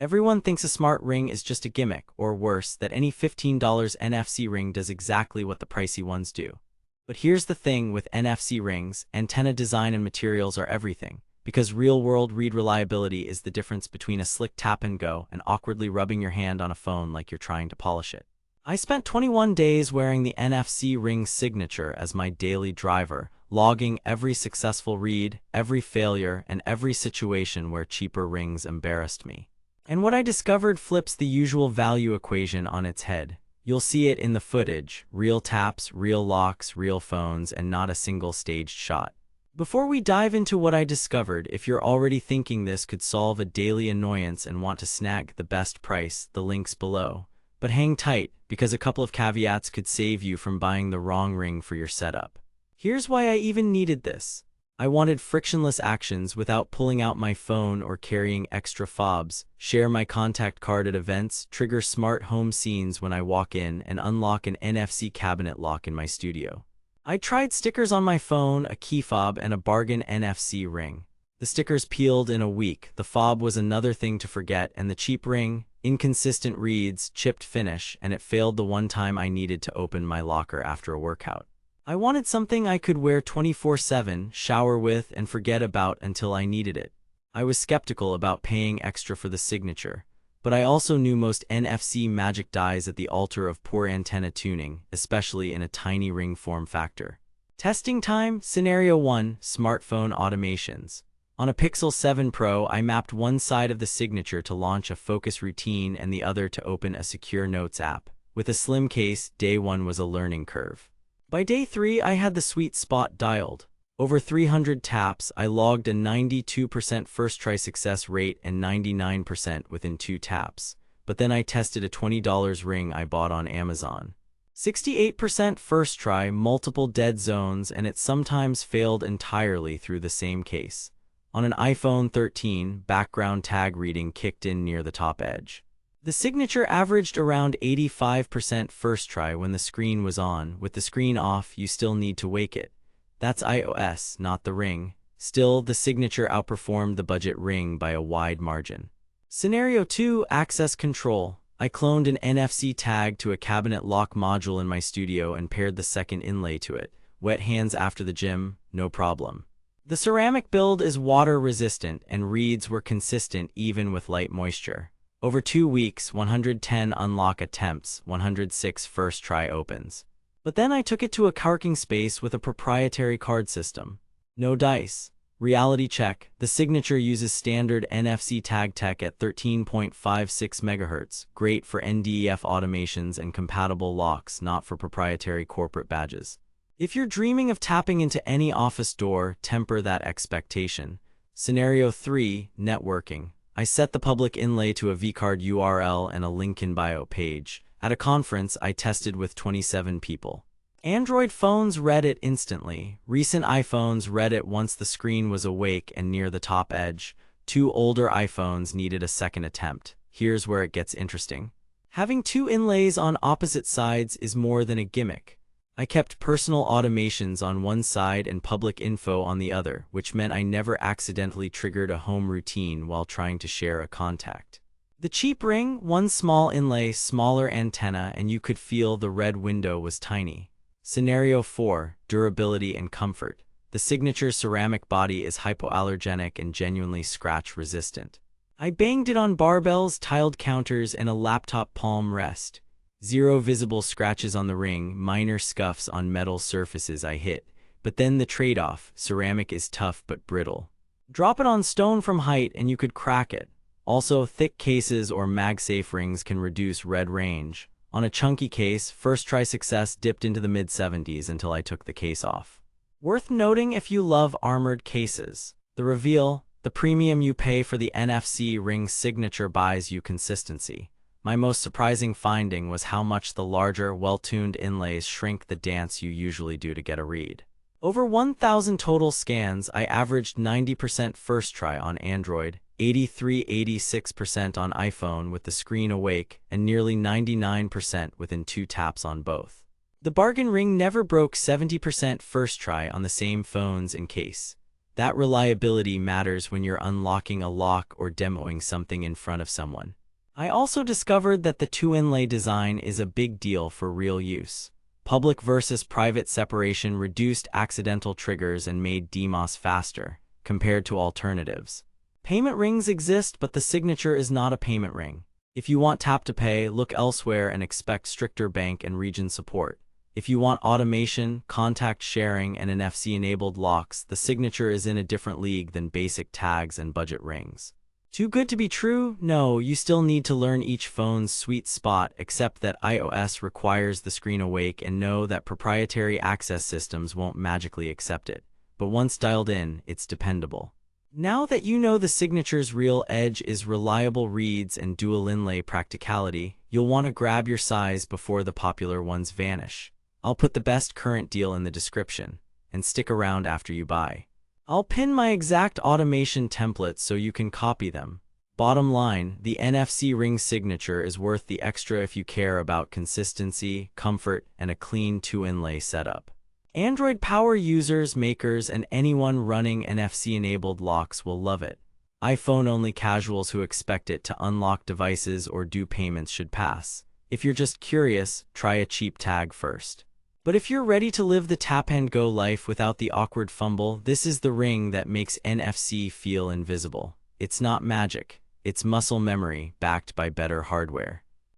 Everyone thinks a smart ring is just a gimmick, or worse, that any $15 NFC ring does exactly what the pricey ones do. But here's the thing with NFC rings: antenna design and materials are everything, because real-world read reliability is the difference between a slick tap and go and awkwardly rubbing your hand on a phone like you're trying to polish it. I spent 21 days wearing the NFC Ring Signature as my daily driver, logging every successful read, every failure, and every situation where cheaper rings embarrassed me. And what I discovered flips the usual value equation on its head. You'll see it in the footage: real taps, real locks, real phones, and not a single staged shot. Before we dive into what I discovered, if you're already thinking this could solve a daily annoyance and want to snag the best price, the link's below. But hang tight, because a couple of caveats could save you from buying the wrong ring for your setup. Here's why I even needed this. I wanted frictionless actions without pulling out my phone or carrying extra fobs, share my contact card at events, trigger smart home scenes when I walk in, and unlock an NFC cabinet lock in my studio. I tried stickers on my phone, a key fob, and a bargain NFC ring. The stickers peeled in a week, the fob was another thing to forget, and the cheap ring, inconsistent reads, chipped finish, and it failed the one time I needed to open my locker after a workout. I wanted something I could wear 24/7, shower with, and forget about until I needed it. I was skeptical about paying extra for the signature, but I also knew most NFC magic dies at the altar of poor antenna tuning, especially in a tiny ring form factor. Testing time: Scenario 1, Smartphone Automations. On a Pixel 7 Pro, I mapped one side of the signature to launch a focus routine and the other to open a secure notes app. With a slim case, day 1 was a learning curve. By day 3, I had the sweet spot dialed. Over 300 taps, I logged a 92% first-try success rate and 99% within 2 taps. But then I tested a $20 ring I bought on Amazon. 68% first try, multiple dead zones, and it sometimes failed entirely through the same case. On an iPhone 13, background tag reading kicked in near the top edge. The signature averaged around 85% first try when the screen was on. With the screen off, you still need to wake it. That's iOS, not the ring. Still, the signature outperformed the budget ring by a wide margin. Scenario 2, Access Control. I cloned an NFC tag to a cabinet lock module in my studio and paired the second inlay to it. Wet hands after the gym? No problem. The ceramic build is water resistant and reads were consistent even with light moisture. Over 2 weeks, 110 unlock attempts, 106 first try opens. But then I took it to a co-working space with a proprietary card system. No dice. Reality check. The signature uses standard NFC tag tech at 13.56 MHz, great for NDEF automations and compatible locks, not for proprietary corporate badges. If you're dreaming of tapping into any office door, temper that expectation. Scenario 3, Networking. I set the public inlay to a vCard URL and a link in bio page. At a conference, I tested with 27 people. Android phones read it instantly. Recent iPhones read it once the screen was awake and near the top edge. 2 older iPhones needed a second attempt. Here's where it gets interesting. Having 2 inlays on opposite sides is more than a gimmick. I kept personal automations on one side and public info on the other, which meant I never accidentally triggered a home routine while trying to share a contact. The cheap ring, one small inlay, smaller antenna, and you could feel the red window was tiny. Scenario 4, Durability and Comfort. The signature's ceramic body is hypoallergenic and genuinely scratch-resistant. I banged it on barbells, tiled counters, and a laptop palm rest. 0 visible scratches on the ring, minor scuffs on metal surfaces I hit. But then the trade-off: ceramic is tough but brittle. Drop it on stone from height and you could crack it. Also, thick cases or MagSafe rings can reduce red range. On a chunky case, first try success dipped into the mid-70s until I took the case off. Worth noting if you love armored cases. The reveal: the premium you pay for the NFC Ring Signature buys you consistency. My most surprising finding was how much the larger, well-tuned inlays shrink the dance you usually do to get a read. Over 1,000 total scans, I averaged 90% first try on Android, 83–86% on iPhone with the screen awake, and nearly 99% within 2 taps on both. The bargain ring never broke 70% first try on the same phones in case. That reliability matters when you're unlocking a lock or demoing something in front of someone. I also discovered that the two-inlay design is a big deal for real use. Public versus private separation reduced accidental triggers and made DMOS faster, compared to alternatives. Payment rings exist, but the signature is not a payment ring. If you want tap to pay, look elsewhere and expect stricter bank and region support. If you want automation, contact sharing, and NFC-enabled locks, the signature is in a different league than basic tags and budget rings. Too good to be true? No, you still need to learn each phone's sweet spot, except that iOS requires the screen awake and know that proprietary access systems won't magically accept it. But once dialed in, it's dependable. Now that you know the signature's real edge is reliable reads and dual inlay practicality, you'll want to grab your size before the popular ones vanish. I'll put the best current deal in the description, and stick around after you buy. I'll pin my exact automation templates so you can copy them. Bottom line, the NFC Ring Signature is worth the extra if you care about consistency, comfort, and a clean two-inlay setup. Android power users, makers, and anyone running NFC-enabled locks will love it. iPhone-only casuals who expect it to unlock devices or do payments should pass. If you're just curious, try a cheap tag first. But if you're ready to live the tap-and-go life without the awkward fumble, this is the ring that makes NFC feel invisible. It's not magic, it's muscle memory backed by better hardware.